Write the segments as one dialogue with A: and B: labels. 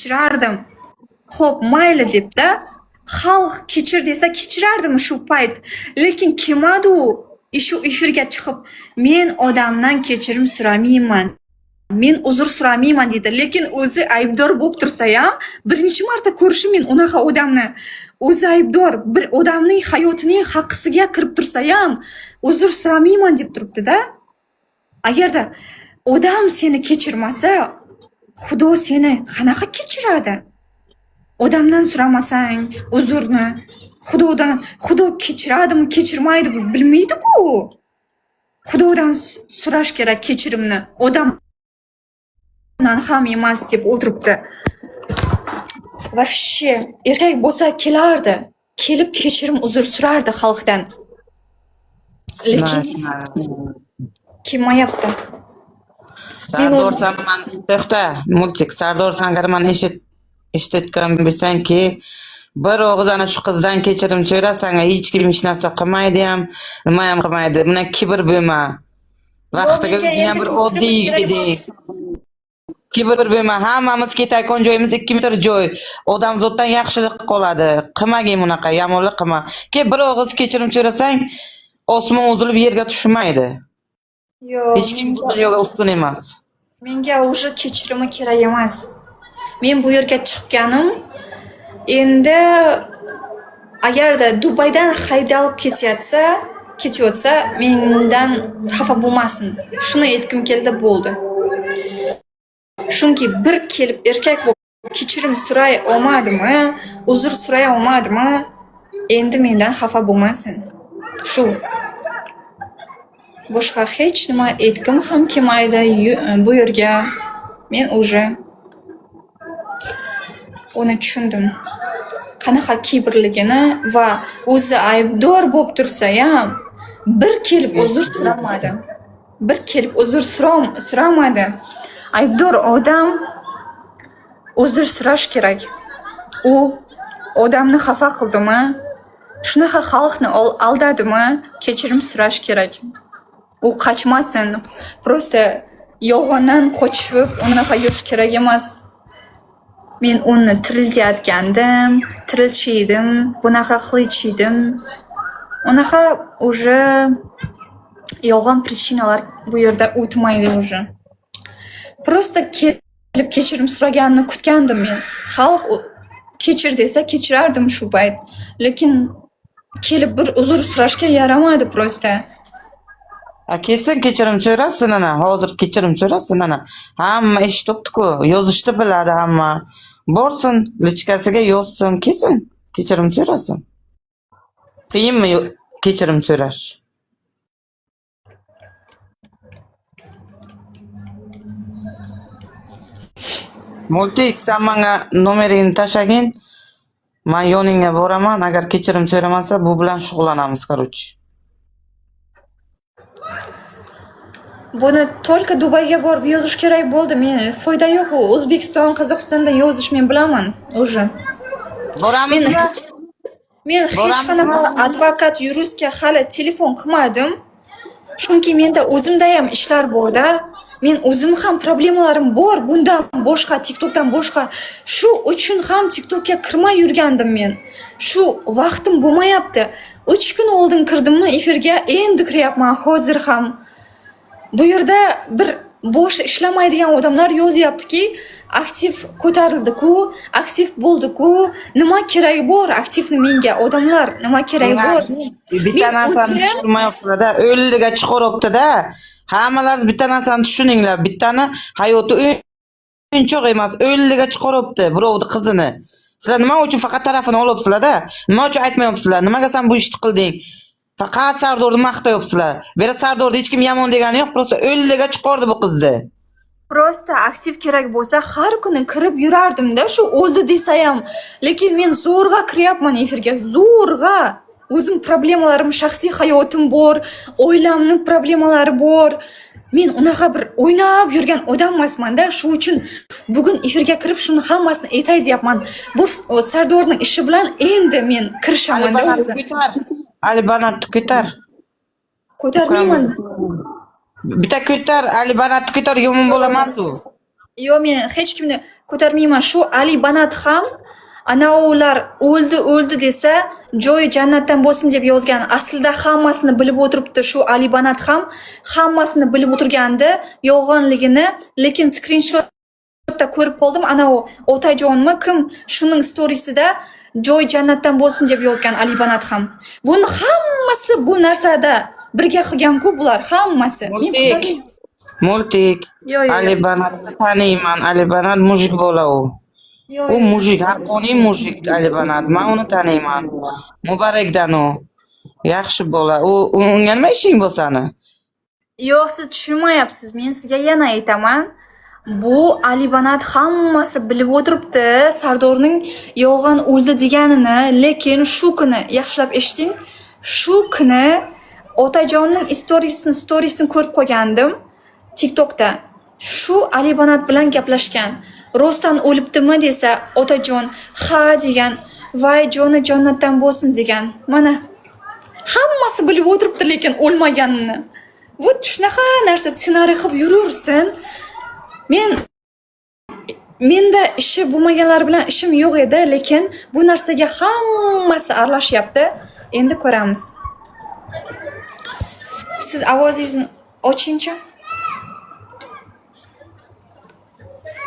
A: kechirardim. Xo'p, mayli debda xalq kechir desa kechirardim shu payt. Lekin kelmadi u shu efirga chiqib, men odamdan kechirim so'ramayman. Men uzr so'ramayman dedi. Lekin o'zi aybdor bo'lib tursa ham, birinchi marta ko'rishim men unaqa odamni. O'zi aybdor, bir odamning hayotining haqqisiga kirib tursa ham, uzr so'ramayman deb turibdi-da. Agarda odam seni kechirmasa, Xudo seni qanaqa kechiradi? Odamdan so'ramasang uzrni, Xudo kechiradimi, kechirmaydimi bilmaydi-ku. Xudodan so'rash kerak kechirimni. Odamdan ham emas deb o'tiribdi. Вообще, erkak bo'lsa kelardi. Kelib kechirim uzr so'rardi xalqdan. Lekin kelmayapti.
B: Sardor Sangarman to'xta, multik. Sardor Sangarman eshitgan bilsanki, bir og'iz ana shu qizdan kechirim so'rasang, hech kim hech narsa qilmaydi ham, nima ham qilmaydi. Buni kibr bo'lma. Vaqtiga o'zingdan bir oddiy yigit. Kibr bo'lma. Hammamiz ketayotgan joyimiz 2 metr joy. Odam zotdan yaxshilik qoladi. Qilmagin bunaqa, yomonlik qilma. Bir og'iz kechirim so'rasang, osmon uzilib yerga tushmaydi.
A: Yo'q,
B: hech kim dunyoga ustun emas.
A: Menga o'sha kechirimi kerak emas. Men bu yerga chiqqanim endi agarda Dubaydan haydalib ketayotsa, mendan xafa bo'lmasin. Shuni aytkim keldi, bo'ldi. Chunki bir kelib erkak bo'lib kechirim so'ray olmadimi, uzr so'ray olmadimi, endi mendan xafa bo'lmasin. Shu. Boshqa hech nima aytgim ham kelmaydi bu yerga. Men уже uni tushundim. Qanaqa kibrligini va o'zi aybdor bo'lib tursa ham bir kelib uzr so'ramadi. So'ramadi. Aybdor odam uzr so'rash kerak. U odamni xafa qildimi? Shunaqa xalqni aldadimi? Kechirim so'rash kerak. U qochmasin. Prosta yolg'ondan qochib, unaqa yurish kerak emas. Men uni tiriltayotgandim, tirilchiydim, bunaqa qilchiydim. Unaqa уже yolg'on prичиналар bu yerda o'tmaydi уже. Prosta kelib kechirim so'raganini kutgandim men. Xalq kechir desa kechirardim shu payt. Lekin kelib bir uzr so'rashga yaramadi prosta.
B: Kesin kechirim so'rasin ana. Hozir kechirim so'rasin ana. Hamma eshitibdi-ku, yozishni biladi hamma. Borsin, lichkasiga yozsin, kesin kechirim so'rasin. Qiyinmi kechirim so'rash? Multik, sen menga nomeringni tashlagin. Men yoningga boraman, agar kechirim so'ramasa, bu bilan shug'ullanamiz, короче.
A: Buni только Dubayga borib yozish kerak bo'ldi. Men foyda yo'q. O'zbekiston, Qozog'istonda yozish men bilaman уже.
B: Boramizmi?
A: Men hech qanaqa advokat, yuristga hali telefon qilmadim. Chunki menda o'zimda ham ishlar bor-da. Men o'zim ham problemalarim bor. Bundan boshqa, TikTokdan boshqa. Shu uchun ham TikTokka kirmay yurgandim men. Shu vaqtim bo'lmayapti. 3 kun oldin kirdimmi efirga, endi kiryapman hozir ham. Bu yerda bir bosh ishlamaydigan odamlar yozyaptiki, aktiv ko'tarildi-ku, aktiv bo'ldi-ku, nima kerak bor aktivni menga odamlar, nima kerak bor?
B: Bitta narsani tushunmayapsizlar-da, o'lliga chiqaribdi-da. Hammalaringiz bitta narsani tushuninglar. Bittani hayoti o'yinchoq emas, o'lliga chiqaribdi birovni qizini. Sizlar nima uchun faqat tarafini olyapsizlar-da? Nima uchun aytmayapsizlar? Nimaga sen bu ishni qilding? Faqat Sardorni maqtayapsizlar. Bera Sardorni hech kim yomon degani yo'q, prosta o'lliga chiqardi bu qizni.
A: Prosta aktiv kerak bo'lsa har kuni kirib yurardim-da, shu o'ldi desa ham. Lekin men zo'rg'a kiryapman efirga, zo'rg'a. O'zim problemalarim, shaxsiy hayotim bor, oilamning problemalari bor. Men unaqa bir o'ynab yurgan odam emasman-da, shu uchun bugun efirga kirib shuni hammasini aytay deyapman. Bu Sardorning ishi bilan endi men kirishaman-da.
B: Ali Banatni ko'tar.
A: Ko'tarmayman.
B: Bitta ko'tar, Ali Banatni ko'tar, yomon bo'lamas u.
A: Yo'q, men hech kimni ko'tarmayman. Shu Ali Banat ham anavilar o'ldi desa, joyi jannatdan bo'lsin deb yozgan. Aslida hammasini bilib o'tiribdi. Shu Ali Banat ham hammasini bilib o'tirgandi yolg'onligini, lekin skrinshotda ko'rib qoldim. Anavi Otajonmi kim shuning storiesida joy jannatdan bo'lsin deb yozgan Ali Banat ham. Buni hammasi bu narsada birga qilgan-ku bular hammasi.
B: Multik.
A: Yo.
B: Ali Banatni taniyman. Ali Banat mujik bola u. U mujik, haqqoniy mujik Ali Banat. Men uni taniyman. Mubarakdan u. Yaxshi bola. Unga nima ishing bo'lsani?
A: Yo'q, siz tushunmayapsiz. Men sizga yana aytaman. Bu Ali Banat hammasi bilib o'tiribdi, Sardorning yolg'on o'ldi deganini, lekin shu kuni yaxshilab eshiting. Shu kuni Otajonning storiesini ko'rib qolgandim TikTokda. Shu Ali Banat bilan gaplashgan. Rostdan o'libdimi desa, Otajon ha degan, voy joni jannatdan bo'lsin degan. Mana hammasi bilib o'tiribdi, lekin o'lmaganini. Bu shunaqa narsa ssenariy qilib yuraversin. Menda ishi bo'lmaganlar bilan ishim yo'q edi, lekin bu narsaga hammasi aralashyapti. Endi ko'ramiz. Siz ovozingizni ochingchi.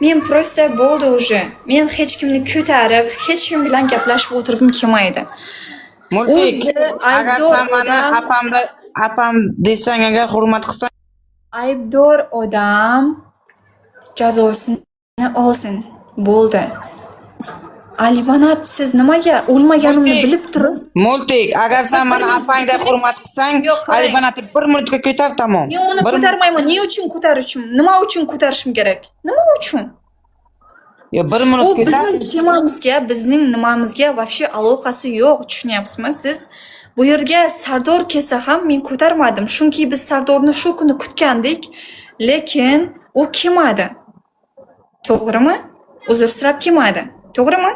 A: Men prosta bo'ldi уже. Men hech kimni ko'tarib, hech kim bilan gaplashib o'tirgim kelmaydi.
B: Multik, agar sen meni apam desang, agar hurmat qilsang,
A: aybdor odam jazosini olsin. Bo'ldi. Ali Banat, siz nimaga o'lmaganimni bilib turib?
B: Multik, agar sen meni apangdek hurmat qilsang, Ali Banatni 1 minutga ko'tar, tamom.
A: Men uni ko'tarmayman. Nima uchun ko'tarishim? Nima uchun ko'tarishim kerak? Nima uchun?
B: Yo, 1 minut
A: U
B: ko'tar.
A: bizning temamizga, bizning nimamizga vobshe aloqasi yo'q, tushunyapsizmi siz? Bu yerga Sardor kelsa ham men ko'tarmadim. Chunki biz Sardorni shu kuni kutgandik, lekin u kelmadi. To'g'rimi? Uzr so'rab kelmadi. To'g'rimi?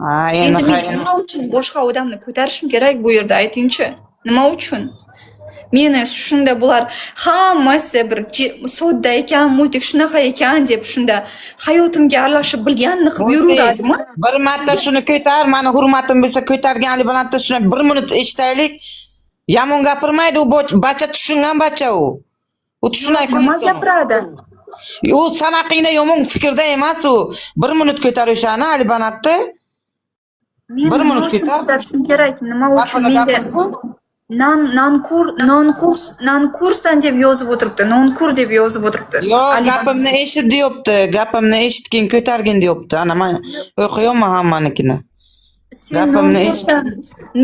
B: Ha,
A: Endi men nima uchun boshqa odamni ko'tarishim kerak bu yerda aytingchi? Nima uchun? Meni shunda bular hammasi bir sodda ekan, multik shunaqa ekan deb shunda hayotimga aralashib bilganini qilib yuraveradimi?
B: Bir marta shuni ko'tar, meni hurmatim bo'lsa ko'targan Ali Banatni shuni 1 minut eshitaylik. Yomon gapirmaydi, u bacha tushungan bacha u. U tushunay
A: Nima gapiradi?
B: U sanaqingda yomon fikrda emas u. 1 minut ko'tar o'shani Ali Banatni. 1 minut ko'tar.
A: Kerak, nima uchun menga nonkursan deb yozib o'tiribdi. Nonkur deb yozib o'tiribdi.
B: Yo'q, gapimni eshit deyapti. Gapimni eshitgin, ko'targin deyapti. Ana men o'qiyapman hammanikini. Gapimni eshit.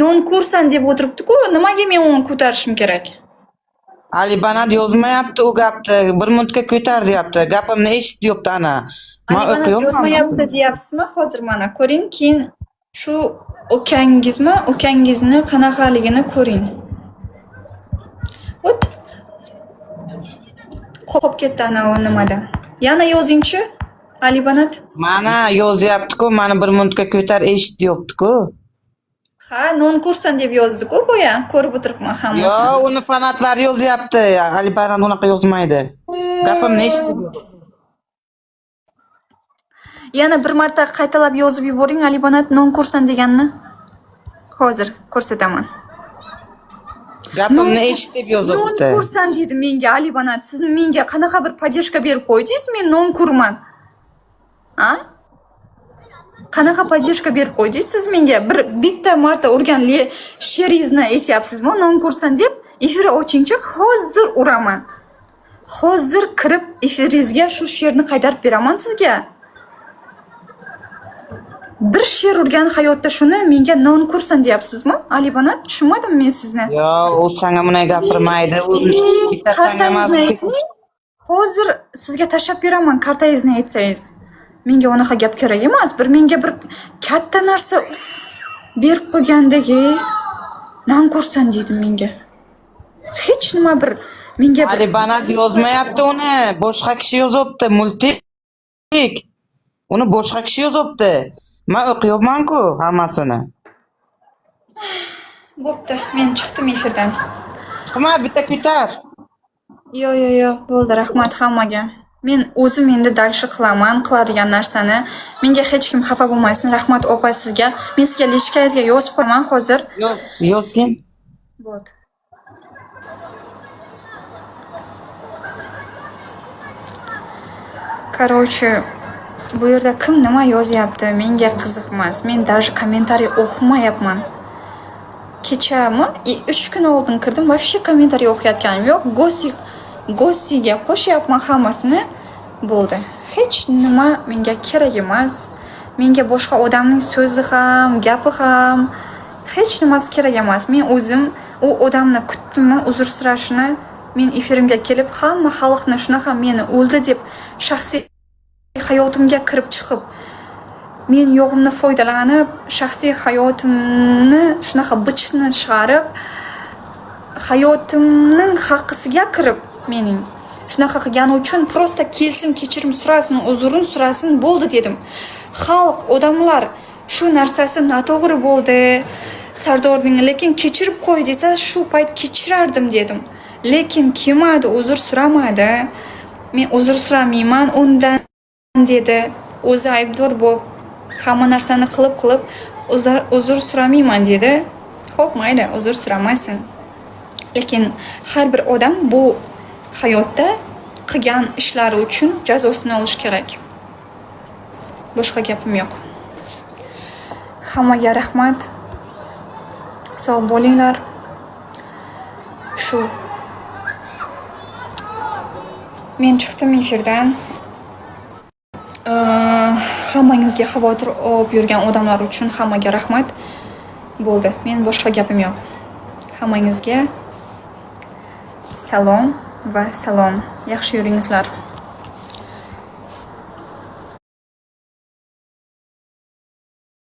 A: Nonkursan deb o'tiribdi-ku, nimaga men uni ko'tarishim kerak?
B: Ali Banat yozmayapti u gapni. 1 minutga ko'tar deyapti. Gapimni eshit deyapti ana. Men o'qiyapman.
A: Yozmayapti deyapsizmi? Hozir mana ko'ring, keyin shu ukangizni qanaqaligini ko'ring. Ot. Qolib ketdi ana u nimada. Yana yozingchi, Ali Banat.
B: Mana yozyapti-ku, meni 1 minutga ko'tar eshit deyapti-ku.
A: Ha, nonkursan deb yozdi-ku boya. Ko'rib o'tiribman hammasini.
B: Yo'q, uni fanatlar yozyapti. Ali Banat unaqa yozmaydi. Gapimni eshit.
A: Yana bir marta qaytalab yozib yuboring Ali Banat nonkursan deganini. Hozir ko'rsataman.
B: Gapimni eshit deb yozibdi.
A: Nonkursan dedi menga Ali Banat. Siz menga qanaqa bir podдержка berib qo'ydingiz? Men nonkurman. Ha? Qanaqa podдержка berib qo'ydingiz siz menga? Bitta marta urganli sheringizni aytyapsizmi? Nonkursan deb efir ochingchi, hozir uraman. Hozir kirib efiringizga shu she'rni qaytarib beraman sizga. Bir she'r urgan hayotda shuni menga nonkursan deyapsizmi? Ali Banat, tushunmadim men sizni.
B: Yo'q, u senga bunday gapirmaydi. U bitta senga emas.
A: Hozir sizga tashab beraman kartangizni aytsangiz. Menga unaqa gap kerak emas. Menga bir katta narsa berib qo'ygandagi nonkursan deydi menga. Hech nima bir menga
B: Ali Banat yozmayapti uni. Boshqa kishi yozibdi, multik. Uni boshqa kishi yozibdi. Men o'qiyapman-ku hammasini.
A: Bo'pti, men chiqdim efirdan.
B: Chiqma, bitta ko'tar.
A: Yo'q, bo'ldi, rahmat hammaga. Men o'zim endi dalshi qilaman, qiladigan narsani. Menga hech kim xafa bo'lmasin. Rahmat opa sizga. Men sizga lichkangizga yozib qo'yaman hozir.
B: Yozgin.
A: Bo'ldi. Короче, bu yerda kim nima yozyapti, menga qiziq emas. Men даже kommentariy o'qimayapman. Kechami 3 kun oldin kirdim, вообще kommentariy o'qiyotganim yo'q. Gosiga qo'shyapman hammasini. Bo'ldi. Hech nima menga kerak emas. Menga boshqa odamning so'zi ham, gapi ham hech nimasi kerak emas. Men o'zim u odamni kutdimmi, uzr so'rashini, men efirimga kelib hamma xalqni shunaqa meni o'ldi deb shaxsiy hayotimga kirib chiqib, men yo'g'imni foydalanib, shaxsiy hayotimni shunaqa bichni chiqarib, hayotimning haqqisiga kirib, mening shunaqa qilgani uchun prosta kelsin, kechirim so'rasin, uzrini so'rasin, bo'ldi dedim. Xalq, odamlar shu narsasi noto'g'ri bo'ldi. Sardorning lekin kechirib qo'y desa, shu payt kechirardim dedim. Lekin kelmadi, uzr so'ramadi. Men uzr so'ramayman undan dedi. O'zi aybdor bo'lib, hamma narsani qilib uzr so'ramayman dedi. Xo'p, mayli, uzr so'ramasin. Lekin har bir odam bu hayotda qilgan ishlari uchun jazosini olish kerak. Boshqa gapim yo'q. Hammaga rahmat. Sog' bo'linglar. Shu. Men chiqdim efirdan. Hammangizga xavotir olib yurgan odamlar uchun hammaga rahmat. Bo'ldi. Men boshqa gapim yo'q. Hammangizga salom va salom. Yaxshi yuringizlar.